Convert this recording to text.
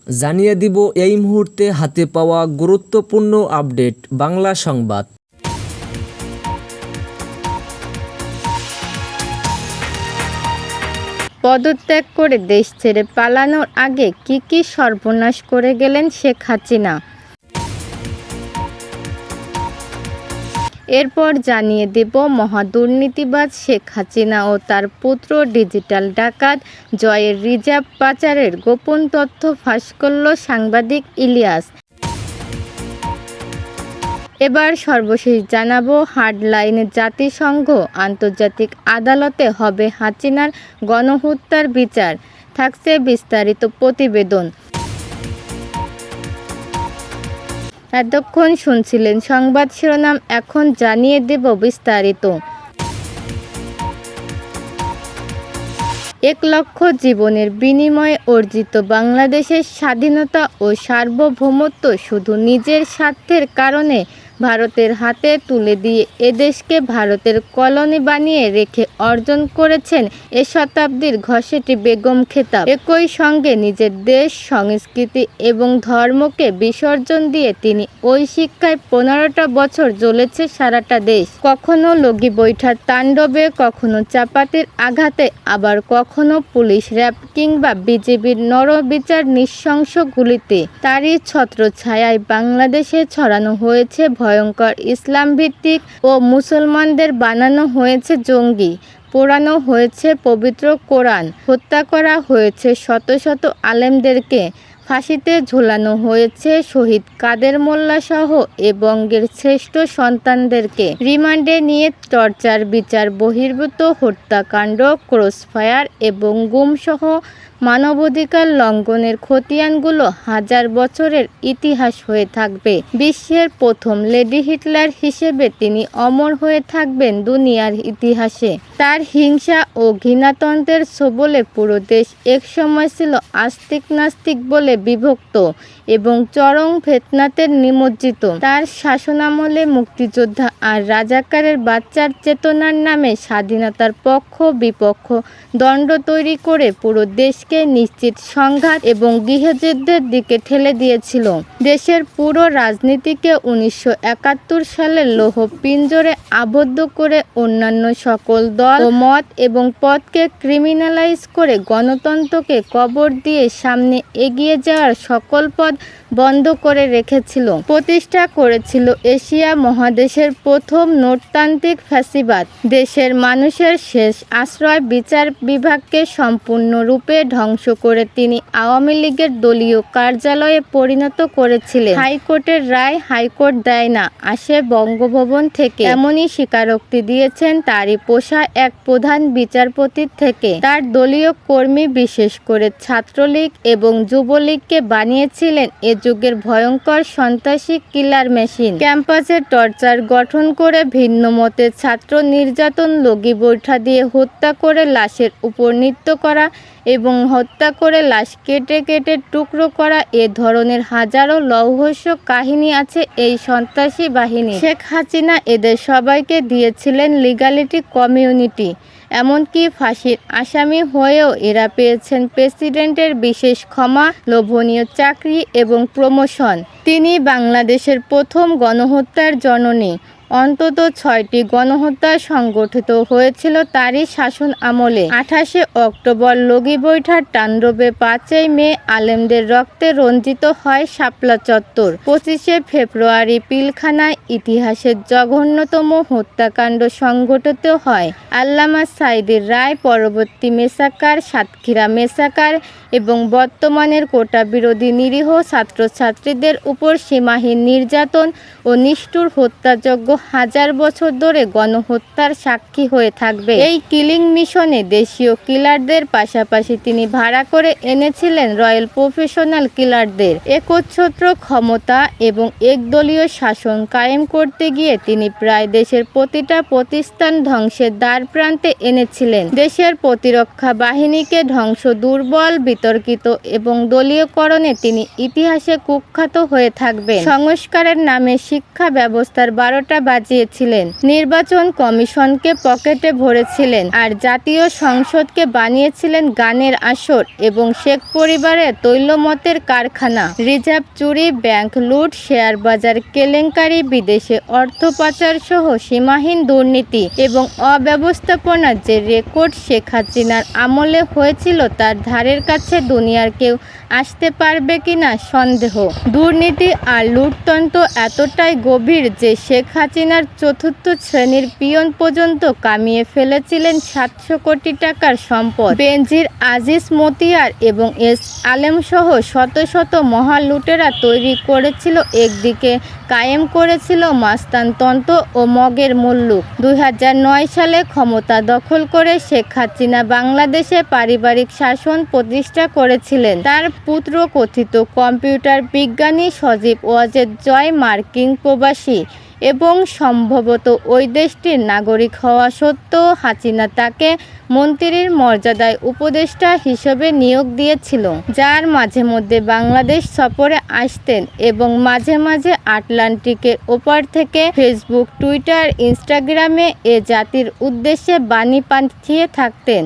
জানিয়ে দিব এই মুহূর্তে হাতে পাওয়া গুরুত্বপূর্ণ আপডেট বাংলা সংবাদ। পদত্যাগ করে দেশ ছেড়ে পালানোর আগে কি সর্বনাশ করে গেলেন শেখ হাসিনা। এরপর জানিয়ে দেব মহাদুর্নীতিবাজ শেখ হাসিনা ও তার পুত্র ডিজিটাল ডাকাত জয়ের রিজার্ভ পাচারের গোপন তথ্য ফাঁস করল সাংবাদিক ইলিয়াস। এবার সর্বশেষ জানাবো হার্ডলাইনে জাতিসংঘ আন্তর্জাতিক আদালতে হবে হাসিনার গণহত্যার বিচার, থাকছে বিস্তারিত প্রতিবেদন। এতক্ষণ শুনছিলেন সংবাদ শিরোনাম, এখন জানিয়ে দেব বিস্তারিত। 1 লক্ষ জীবনের বিনিময়ে অর্জিত বাংলাদেশের স্বাধীনতা ও সার্বভৌমত্ব শুধু নিজের স্বার্থের কারণে ভারতের হাতে তুলে দিয়ে এদেশকে ভারতের কলোনি বানিয়ে রেখে অর্জন করেছেন এ শতাব্দীর ঘসেটি বেগম খেতাব। একই সঙ্গে নিজের দেশ, সংস্কৃতি এবং ধর্মকে বিসর্জন দিয়ে তিনি ওই শিক্ষায় 15টা বছর জ্বলেছে সারাটা দেশ। কখনো লগি বৈঠার তাণ্ডবে, কখনো চাপাতির আঘাতে, আবার কখনো পুলিশ, র্যাব কিংবা বিজিবির নরবিচার নৃশংস গুলিতে। তারই ছত্রছায়ায় বাংলাদেশে ছড়ানো হয়েছে ভয়ঙ্কর ইসলাম ভিত্তিক ও মুসলমানদের বানানো হয়েছে জঙ্গি, পোড়ানো হয়েছে পবিত্র কোরআন, হত্যা করা হয়েছে শত শত আলেমদেরকে, ফাঁসিতে ঝোলানো হয়েছে শহীদ কাদের মোল্লা সহ এ বঙ্গের শ্রেষ্ঠ সন্তানদেরকে। রিমান্ডে নিয়ে টর্চার, বিচার বহির্ভূত হত্যাকাণ্ড, ক্রসফায়ার এবং গুমসহ মানবাধিকার লঙ্ঘনের খতিয়ানগুলো হাজার বছরের ইতিহাস হয়ে থাকবে। বিশ্বের প্রথম লেডি হিটলার হিসেবে তিনি অমর হয়ে থাকবেন দুনিয়ার ইতিহাসে। তার হিংসা ও ঘৃণাতন্ত্রের ছোবলে পুরো দেশ একসময় ছিল আস্তিক নাস্তিক বলে বিভক্ত এবং চরম ফিতনাতে নিমজ্জিত। তার শাসনামলে মুক্তিযোদ্ধা আর রাজাকারের বাচ্চার চেতনার নামে স্বাধীনতার পক্ষ বিপক্ষ দ্বন্দ্ব তৈরি করে পুরো দেশকে নিশ্চিত সংঘাত এবং গৃহযুদ্ধের দিকে ঠেলে দিয়েছিল। দেশের পুরো রাজনীতিকে 1971 সালের লৌহ পিঞ্জরে আবদ্ধ করে অন্যান্য সকল দল ও মত এবং পথকে ক্রিমিনালাইজ করে গণতন্ত্রকে কবর দিয়ে সামনে এগিয়ে যাওয়ার সকল পথ বন্ধ করে রেখেছিল। প্রতিষ্ঠা করেছিল এশিয়া মহাদেশের প্রথম নোটতান্ত্রিক ফ্যাসিবাদ। দেশের মানুষের শেষ আশ্রয় বিচার বিভাগকে সম্পূর্ণরূপে ধ্বংস করে তিনি আওয়ামী লীগের দলীয় কার্যালয়ে পরিণত করেছিলেন। হাইকোর্টের রায় হাইকোর্ট দেয় না, আসে বঙ্গভবন থেকে, এমনই স্বীকারোক্তি দিয়েছেন তারই পোষা এক প্রধান বিচারপতির থেকে। তার দলীয় কর্মী, বিশেষ করে ছাত্রলীগ এবং যুবলীগকে বানিয়েছিলেন এ যুগের ভয়ঙ্কর সন্ত্রাসী কিলার মেশিন। ক্যাম্পাসে টর্চার গঠন করে ভিন্ন মতের ছাত্র নির্যাতন, লগি বৈঠা দিয়ে হত্যা করে লাশের উপর নৃত্য করা এবং হত্যা করে লাশ কেটে কেটে টুকরো করা, এ ধরনের হাজারো লৌহস্য কাহিনী আছে এই সন্ত্রাসী বাহিনী। শেখ হাসিনা এদের সবাইকে দিয়েছিলেন লিগ্যালিটি কমিউনিটি, এমনকি ফাঁসির আসামি হয়েও এরা পেয়েছেন প্রেসিডেন্টের বিশেষ ক্ষমা, লোভনীয় চাকরি এবং প্রমোশন। তিনি বাংলাদেশের প্রথম গণহত্যার জননী। অন্তত 6টি গণহত্যা সংগঠিত হয়েছিল তারই শাসন আমলে। 28শে অক্টোবর লগি বৈঠার তাণ্ডবে, 5ই মে আলেমদের রক্তে রঞ্জিত হয় শাপলা চত্বর, 25শে ফেব্রুয়ারি পিলখানায় ইতিহাসের জঘন্যতম হত্যাকাণ্ড সংঘটিত হয়। আল্লামা সাঈদীর রায় পরবর্তী মেসাকার, সাতক্ষীরা মেসাকার এবং বর্তমানের কোটা বিরোধী নিরীহ ছাত্রছাত্রীদের উপর সীমাহীন নির্যাতন ও নিষ্ঠুর হত্যাযজ্ঞ হাজার বছর ধরে গণহত্যার সাক্ষী হয়ে থাকবে। এই কিলিং মিশনে দেশীয় কিলারদের পাশাপাশি তিনি ভাড়া করে এনেছিলেন রয়্যাল প্রফেশনাল কিলারদের। একচ্ছত্র ক্ষমতা এবং একদলীয় শাসন কায়েম করতে গিয়ে তিনি প্রায় দেশের প্রতিটা প্রতিষ্ঠান ধ্বংসের দ্বার প্রান্তে এনেছিলেন। দেশের প্রতিরক্ষা বাহিনীকে ধ্বংস, দুর্বল, বিতর্কিত এবং দলীয়করণে তিনি ইতিহাসে কুখ্যাত হয়ে থাকবেন। সংস্কারের নামে শিক্ষা ব্যবস্থার 12টা বাজিয়েছিলেন, নির্বাচন কমিশনকে পকেটে ভরেছিলেন, আর জাতীয় সংসদকে বানিয়েছিলেন গানের আসর এবং শেখ পরিবারের তৈলমতের কারখানা। রিজার্ভ চুরি, ব্যাংক লুট, শেয়ার বাজার কেলেঙ্কারি, বিদেশে অর্থ পাচার সহ সীমাহীন দুর্নীতি এবং অব্যবস্থাপনার যে রেকর্ড শেখ হাসিনার আমলে হয়েছিল তার ধারের কাছে দুনিয়ার কেউ আসতে পারবে কিনা সন্দেহ। দুর্নীতি আর লুটতন্ত্র এতটাই গভীর যে শেখ হাসিনার চতুর্থ শ্রেণীর পিয়ন পর্যন্ত কামিয়ে ফেলেছিলেন 700 কোটি টাকার সম্পদ। বেনজির, আজিজ, মতিয়ার এবং এস আলেম সহ শত শত মহা লুটেরা তৈরি করেছিল, একদিকে কায়েম করেছিল মাস্তানতন্ত্র ও মগের মুল্লুক। 2009 সালে ক্ষমতা দখল করে শেখ হাসিনা বাংলাদেশে পারিবারিক শাসন প্রতিষ্ঠা করেছিলেন। তার পুত্র কথিত কম্পিউটার বিজ্ঞানী সজীব ওয়াজেদ জয় মার্কিন প্রবাসী এবং সম্ভবত ওই দেশটির নাগরিক হওয়া সত্ত্বেও হাসিনা তাকে মন্ত্রীর মর্যাদায় উপদেষ্টা হিসেবে নিয়োগ দিয়েছিল, যার মাঝে মধ্যে বাংলাদেশ সফরে আসতেন এবং মাঝে মাঝে আটলান্টিকের ওপার থেকে ফেসবুক, টুইটার, ইনস্টাগ্রামে এ জাতির উদ্দেশ্যে বাণী পাঠিয়ে থাকতেন।